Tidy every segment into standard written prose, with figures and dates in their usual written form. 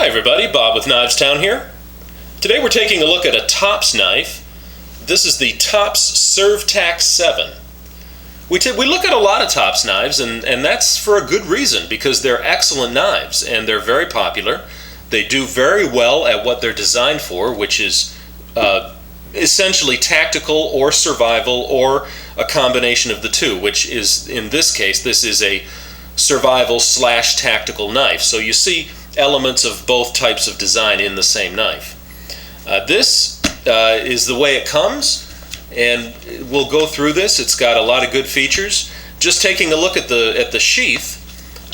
everybody, Bob with Knives Town here. Today we're taking a look at a Tops knife. This is the Tops Surv-Tac-7. We look at a lot of Tops knives, and that's for a good reason, because they're excellent knives and they're very popular. They do very well at what they're designed for, which is essentially tactical or survival or a combination of the two, which is, in this case, this is a survival/tactical knife. So you see elements of both types of design in the same knife. This is the way it comes, and we'll go through this. It's got a lot of good features. Just taking a look at the sheath,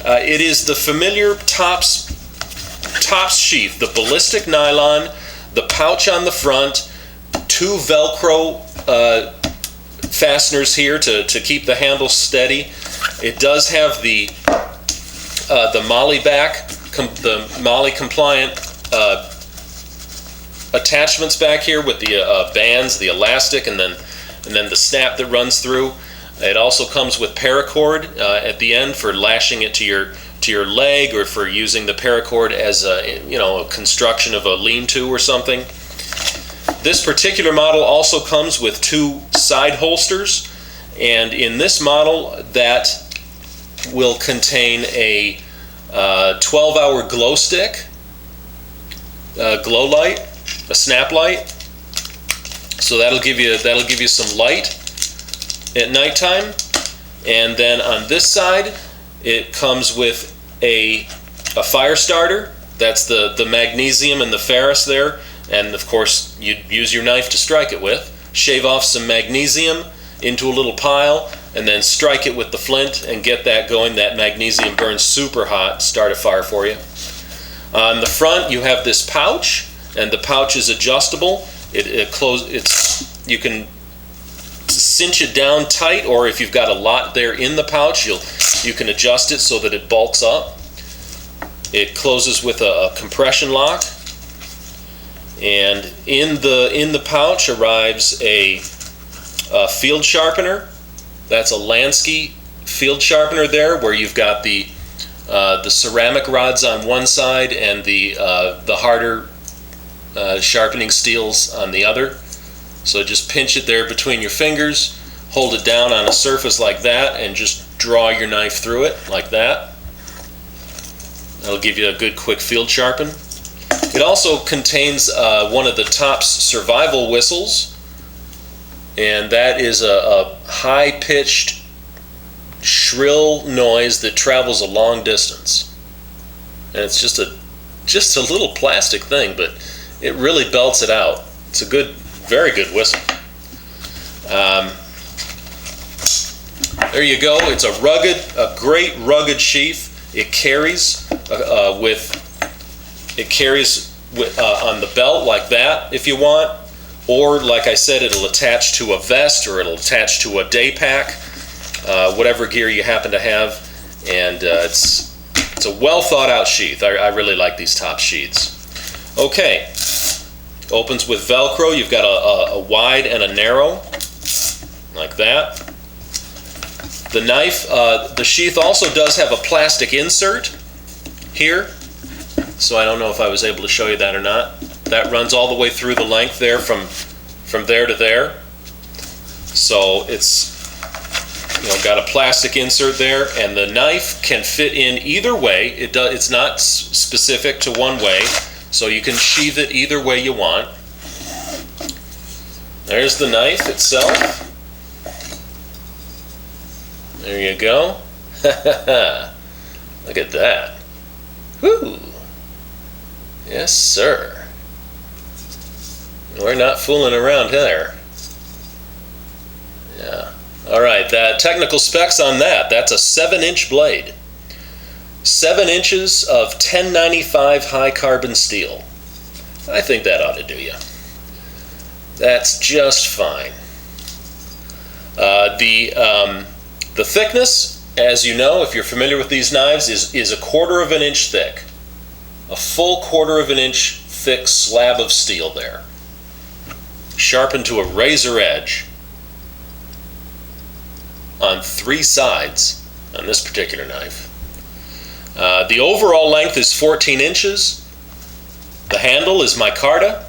it is the familiar Tops sheath, the ballistic nylon, the pouch on the front, two Velcro fasteners here to keep the handle steady. It does have the MOLLE compliant attachments back here with the bands, the elastic, and then the snap that runs through. It also comes with paracord at the end for lashing it to your leg, or for using the paracord as a construction of a lean-to or something. This particular model also comes with two side holsters, and in this model that will contain a 12-hour glow stick, glow light, a snap light. So that'll give you some light at nighttime. And then on this side, it comes with a fire starter. That's the magnesium and the ferrous there. And of course, you'd use your knife to strike it with. Shave off some magnesium into a little pile, and then strike it with the flint and get that going. That magnesium burns super hot, start a fire for you. On the front, you have this pouch, and the pouch is adjustable. You can cinch it down tight, or if you've got a lot there in the pouch, you can adjust it so that it bulks up. It closes with a compression lock, and in the pouch arrives a field sharpener. That's a Lansky field sharpener there, where you've got the ceramic rods on one side and the harder sharpening steels on the other. So just pinch it there between your fingers, hold it down on a surface like that, and just draw your knife through it like that. That'll give you a good quick field sharpen. It also contains one of the Tops survival whistles, and that is a high-pitched, shrill noise that travels a long distance. And it's just a little plastic thing, but it really belts it out. It's a very good whistle. There you go. It's a great rugged sheath. It carries on the belt like that if you want. Or, like I said, it'll attach to a vest, or it'll attach to a day pack, whatever gear you happen to have. And it's a well-thought-out sheath. I really like these Tops sheaths. Okay, opens with Velcro. You've got a wide and a narrow, like that. The knife, the sheath also does have a plastic insert here. So I don't know if I was able to show you that or not. That runs all the way through the length there, from there to there. So it's got a plastic insert there, and the knife can fit in either way. It's not specific to one way, so you can sheath it either way you want. There's the knife itself. There you go. Look at that. Whoo! Yes, sir. We're not fooling around there. Yeah. All right, the technical specs on that. That's a 7-inch blade. 7 inches of 1095 high carbon steel. I think that ought to do you. That's just fine. The thickness, as you know, if you're familiar with these knives, is 1/4 of an inch thick. A full 1/4 of an inch thick slab of steel there, sharpened to a razor edge on 3 sides on this particular knife. The overall length is 14 inches. The handle is micarta.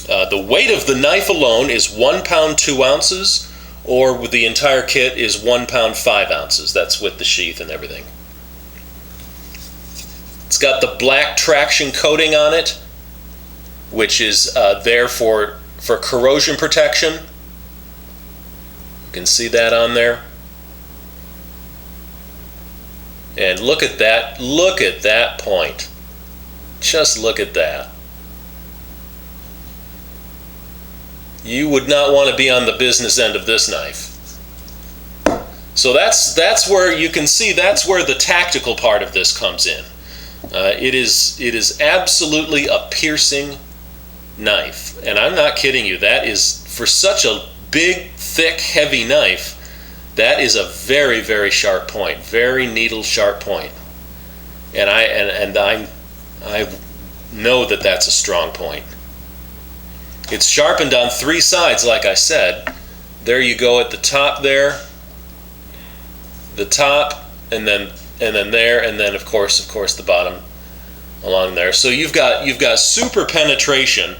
The weight of the knife alone is 1 pound 2 ounces, or with the entire kit is 1 pound 5 ounces. That's with the sheath and everything. It's got the black traction coating on it, which is there for corrosion protection. You can see that on there. And look at that point. Just look at that. You would not want to be on the business end of this knife. So that's where you can see, that's where the tactical part of this comes in. It is absolutely a piercing knife, and I'm not kidding you. That is, for such a big, thick, heavy knife, that is a very, very sharp point, very needle sharp point. And I know that that's a strong point. It's sharpened on 3 sides, like I said. There you go at the top there, the top, and then there, and then of course the bottom along there. So you've got super penetration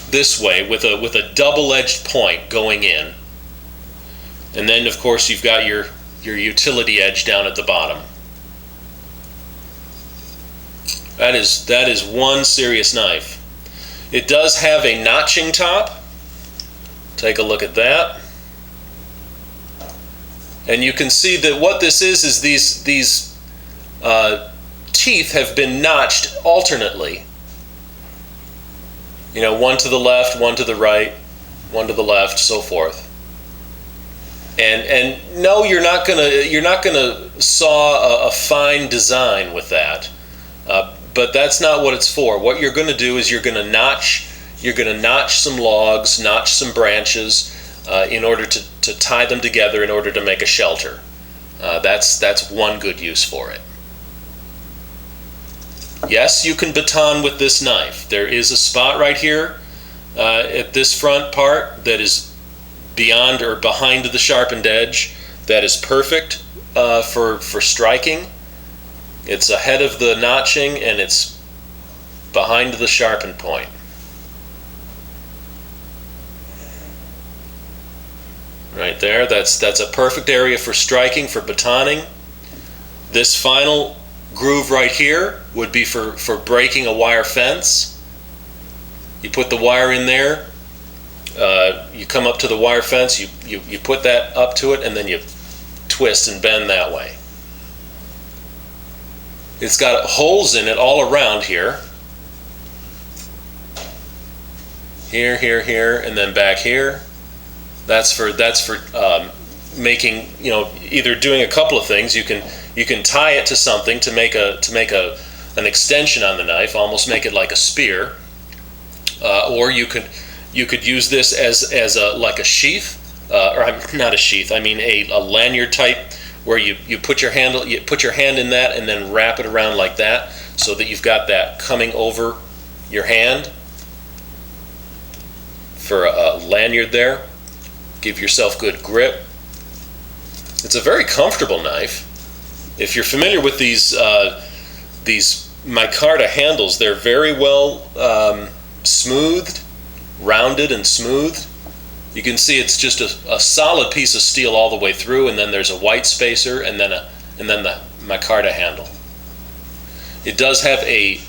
this way with a double-edged point going in, and then of course you've got your utility edge down at the bottom. That is one serious knife. It does have a notching top. Take a look at that. And you can see that what this is these teeth have been notched alternately. You know, one to the left, one to the right, one to the left, so forth. And no, you're not gonna saw a fine design with that. But that's not what it's for. What you're going to do is you're going to notch some logs, notch some branches in order to tie them together in order to make a shelter. That's one good use for it. Yes, you can baton with this knife. There is a spot right here at this front part that is beyond or behind the sharpened edge that is perfect for striking. It's ahead of the notching and it's behind the sharpened point. Right there, that's a perfect area for striking, for batoning. This final groove right here would be for breaking a wire fence. You put the wire in there, you come up to the wire fence, you put that up to it, and then you twist and bend that way. It's got holes in it all around here. Here, and then back here. That's for making, you know, either doing a couple of things. You can tie it to something to make an extension on the knife, almost make it like a spear, or you could use this as a sheath, or not a sheath. I mean a lanyard type, where you put your hand in that and then wrap it around like that, so that you've got that coming over your hand for a lanyard there. Give yourself good grip. It's a very comfortable knife. If you're familiar with these micarta handles, they're very well smoothed, rounded and smoothed. You can see it's just a solid piece of steel all the way through, and then there's a white spacer, and then the micarta handle. It does have a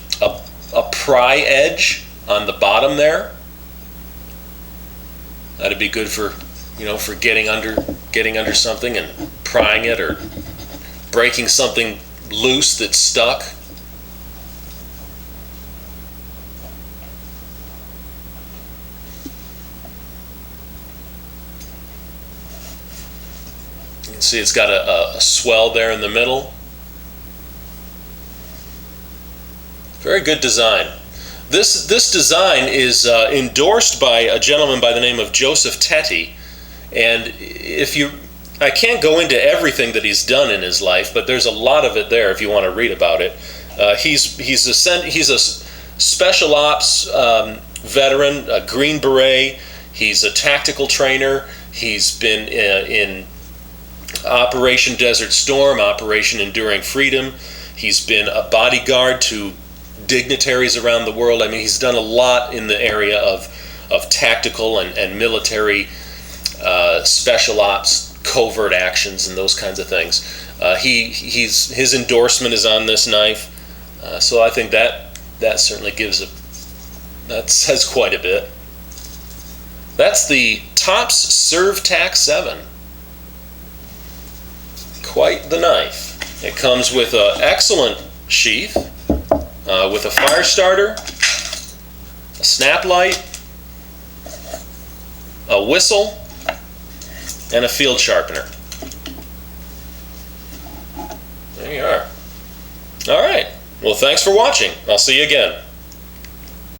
pry edge on the bottom there. That'd be good for getting under something and prying it, or breaking something loose that's stuck. You can see it's got a swell there in the middle. Very good design. This design is endorsed by a gentleman by the name of Joseph Teti, and I can't go into everything that he's done in his life, but there's a lot of it there if you want to read about it. He's a special ops veteran, a Green Beret. He's a tactical trainer. He's been in Operation Desert Storm, Operation Enduring Freedom. He's been a bodyguard to dignitaries around the world. I mean, he's done a lot in the area of tactical and military special ops, covert actions, and those kinds of things. His endorsement is on this knife, so I think that certainly that says quite a bit. That's the Tops Surv-Tac-7. Quite the knife. It comes with an excellent sheath, with a fire starter, a snap light, a whistle, and a field sharpener. There you are. All right. Well, thanks for watching. I'll see you again.